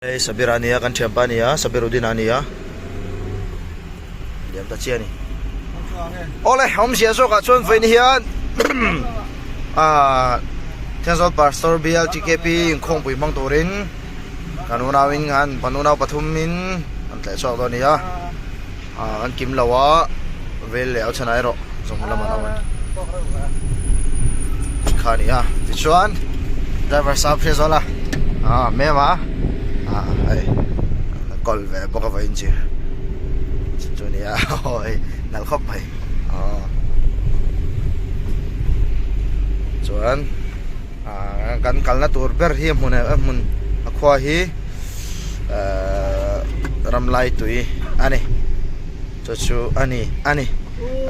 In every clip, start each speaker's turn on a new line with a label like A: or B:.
A: Sabirania kan Champania, Sabirudinania. Diam ta chia ni. Ole, hom sia so ka chon fein hian. Tensol pastor BL TKP khong pui mang torin. Kanuna wing han panuna pathumin an tle so do ni ya. An kim lawa vel le au chanai ro zomla manawan. Khani ya. Tichuan driver sab phesola. Mema. Ai kol ve boka va inji chunia oi nal khop bai chuan kan kalna tur ber hi mun akhwa hi ramlai tui ani chu ani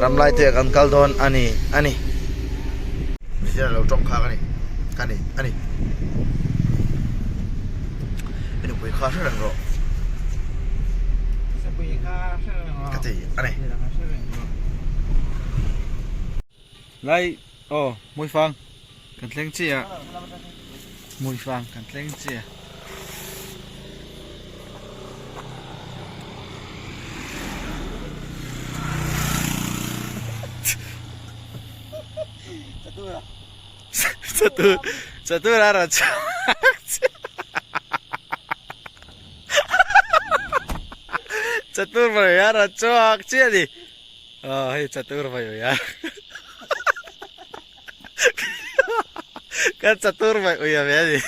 A: ramlai te kan kal don ani dia lo tong kha kani ani Bui kha sơ rừng rồi.
B: Bui kha sơ rừng rồi.
A: Cái gì? Anh này.
B: Đây, mùi phang. Cần lên chi à? Mùi phang cần lên chi à? Satu ra rồi. Catur भयो यार चोक चाहिँ नि हे चतुर भयो यार kan catur भयो ya नि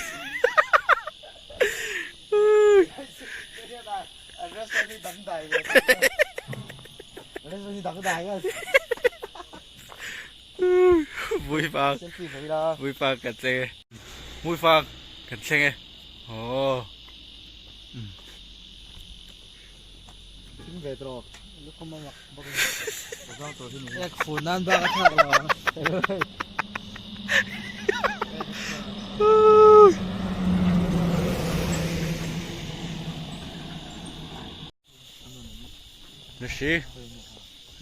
B: Mui phang cần xe Mui phang cần xe về rồi lúc không mang mặc ek funan ba ka thak lo Nasi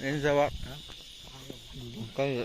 B: en zawak cái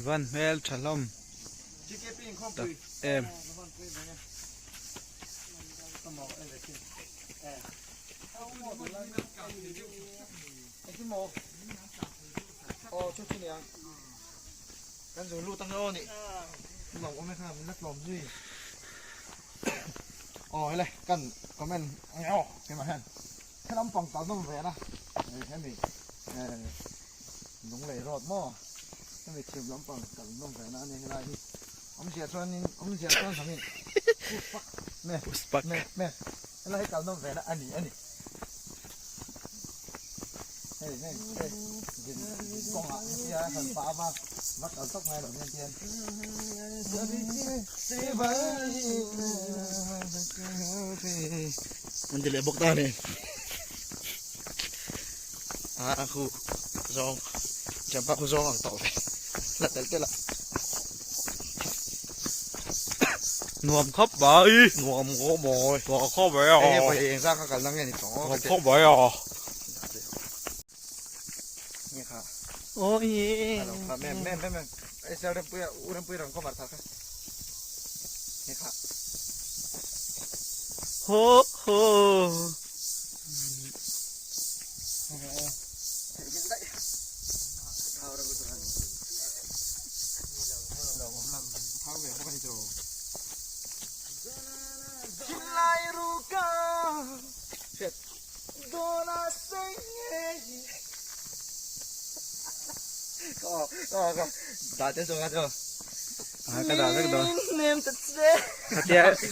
B: Van Mel Shalom em
A: ชุดเนี่ยกันสูรูตั้งโน่นี่บอกว่าไม่ข้ามนักลมด้วยอ๋ออะไรกันคอมเมนต์เอาเห็นไหมฮะถ้าน้ำปองต่อต้องแหวนนะแค่นี้หลงเลยรอดหม้อถ้าไม่เชื่อมน้ำปองต่อต้องแหวนนะนี่อะไรนี่ผมเสียส่วนนี้ผมเสียส่วนสามีแม่แม่อะไรให้ต่อต้องแหวนนะอันนี้เฮ้ยกองอ่ะที่หันฟ้ามาวัดเอาตกไงแบบเทียนมันจะเหลือบกตาเนี่ยครูซองจำปาครูซองต่อไปละเต้ละ
B: นวมครบบ่อย
A: นวมโง่บอย
B: ตัวครบบ่อยอ่ะ
A: ไปเองสร้างกันนั่งเงี้ยนี่สอง
B: ครบบ่อยอ่ะ
A: นี่ค่ะ
B: โอ้ย
A: แม่ไอ้เซลล์เปื่อยอู้น้ำเปื่อยเราก็มาทักค่ะนี่ค่ะ
B: โห
A: ก็ตาเต้นสงกันจ้ะ
B: กระดาษสักดอก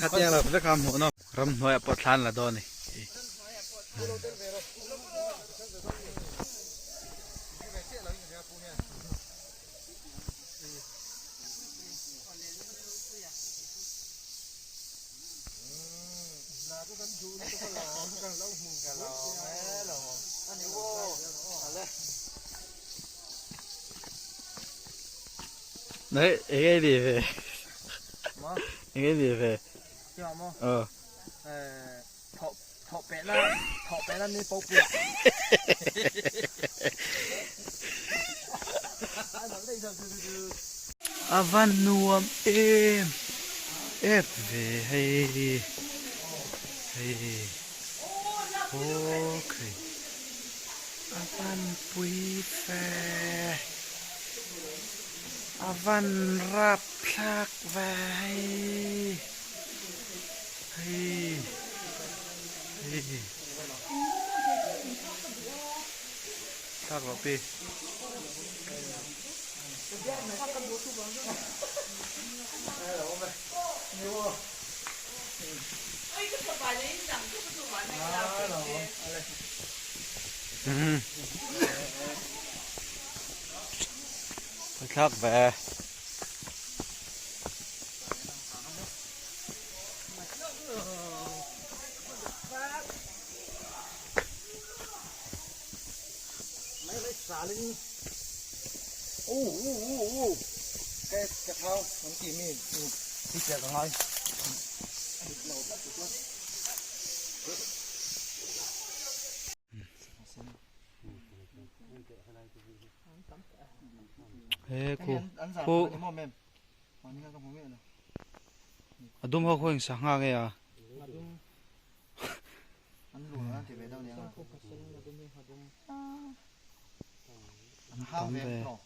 B: ขัดแย้งเราสักคำหัวเนาะรำหัวปวดทันละดอนนี่เฮ้ยเอ้ยดีเว้ยเอ้ยดีเว้ย
A: ถอดแปะนั่นนี่ปุ๊บเลย
B: อาวันนวมเอฟเว้ยเฮ้ยโอเคอาวันปุยแฟอาวันรับพลักไว้เฮ้ยทักหรอพี่ทักไป
A: สาลิงโอ้แกกระเท้ามันกี่มีที่เจ็บของเรา
B: เฮ้ยครู
A: อันสามอันมอมแม่อันนี้ก็ต้องผมเองนะ
B: ดุมเขาคุยสังหารไงอ่ะ
A: อันหลวงนะที่ไปเท่านี้อ่ะห้ามแบบเนาะ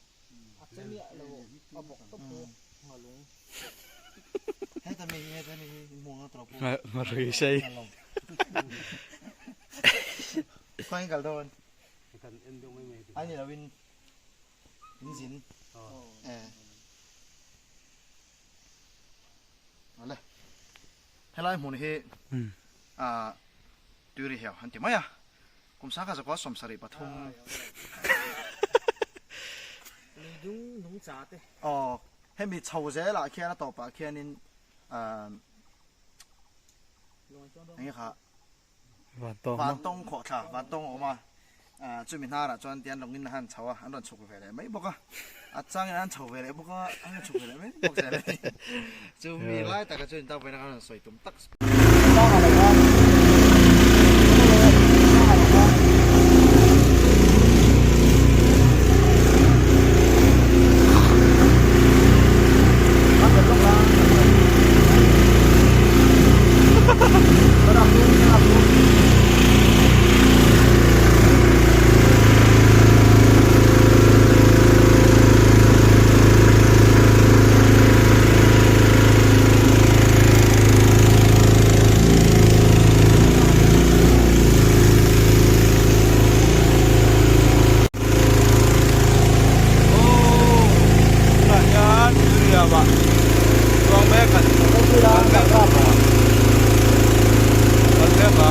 A: ให้แต่มีมวงแล้วตรบ
B: มาเลยใช่
A: ค่อยกันโดนอันนี้เราวินสินเอาเลยให้ไล่หมุนให้ดูดิเหรอฮันติมาอ่ะกุมสังกัดสกัดสมศรีปฐมนุ่งจ่าเต้อ๋อให้มีชาวเจ้าละแค่นั้นต่อไปแค่นี้นี่ค่ะวันต้องขอค่ะวันต้องออกมาจุดมินาละจวนเตียนลงอินหันชาวอันนั้นฉุกไปเลยไม่บอกอ่ะอาจารย์อันฉุกไปเลยบอกอ่ะอันนั้นฉุกไปเลยไม่บอกเลยจุดมีไล่แต่ก็จุดต้องไปนั่งสวยตุ้มตักต้องอะไรวะ
B: ba tuang me kan kan me ba kan me ba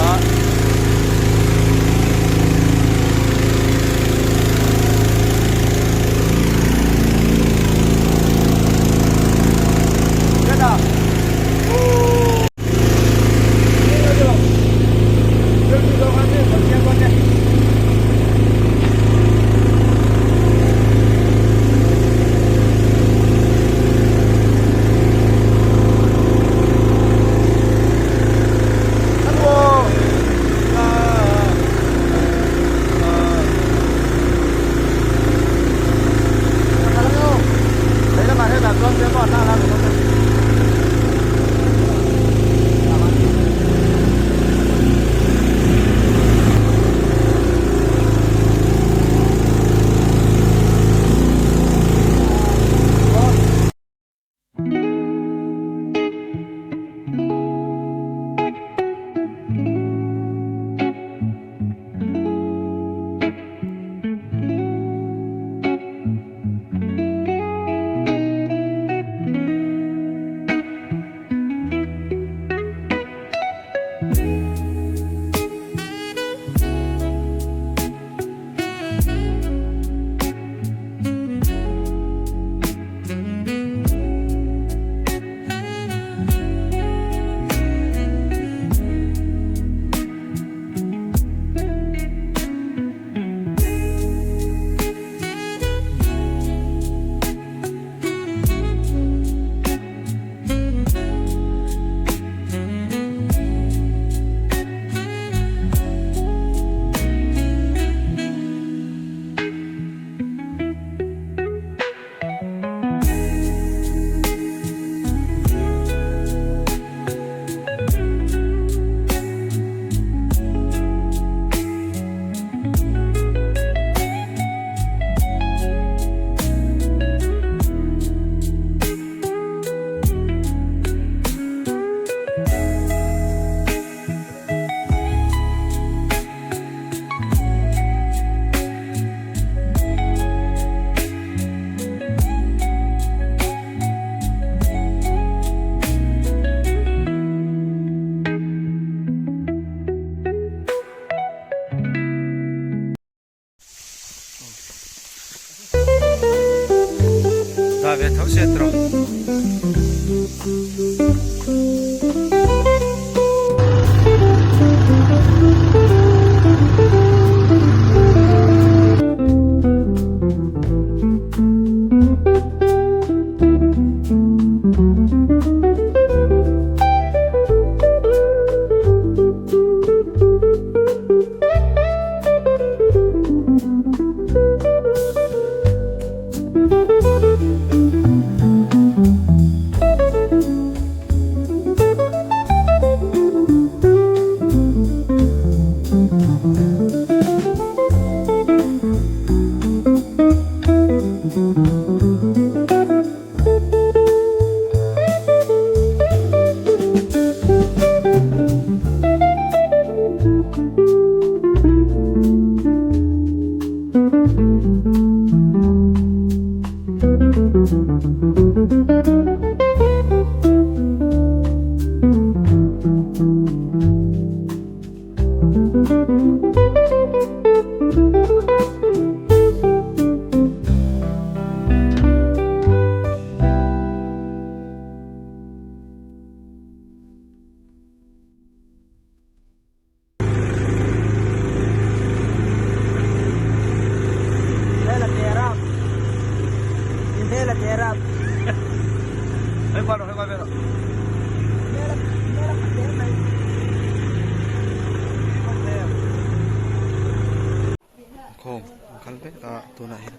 B: Davet thau se tro Khom kalpe ta tuna hin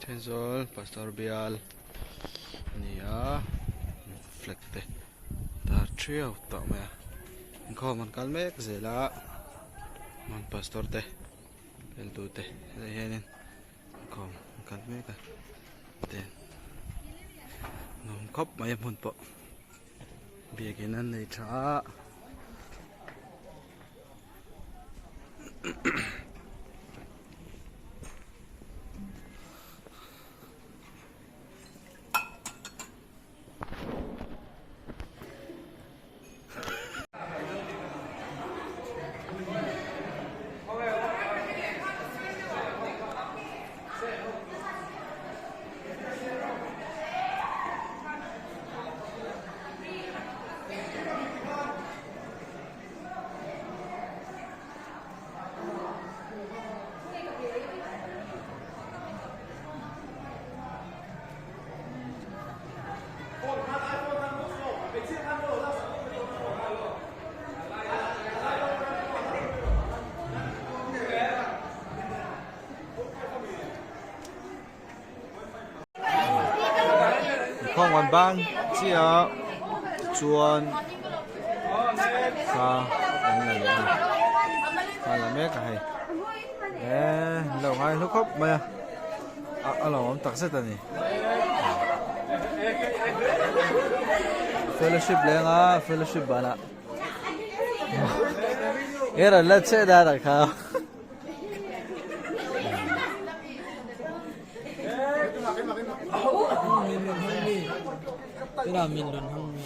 B: Tenzol Pastor Bial nia flekte tar trio ta me khom man kalme zela man pastor te el tu te hianin khom kalme ka te nom khop mai mun po biakin an nei tha ข้องวันบ้างเสียจวนค่ะนั่นแหละค่ะละแม่ก็ให้เราให้ลูกครับมาเอาเราตักเสร็จแล้วนี่ fellowship เลยนะ fellowship บ้านะเล่นเช่ได้หรอครับ
C: cái nào mình lần không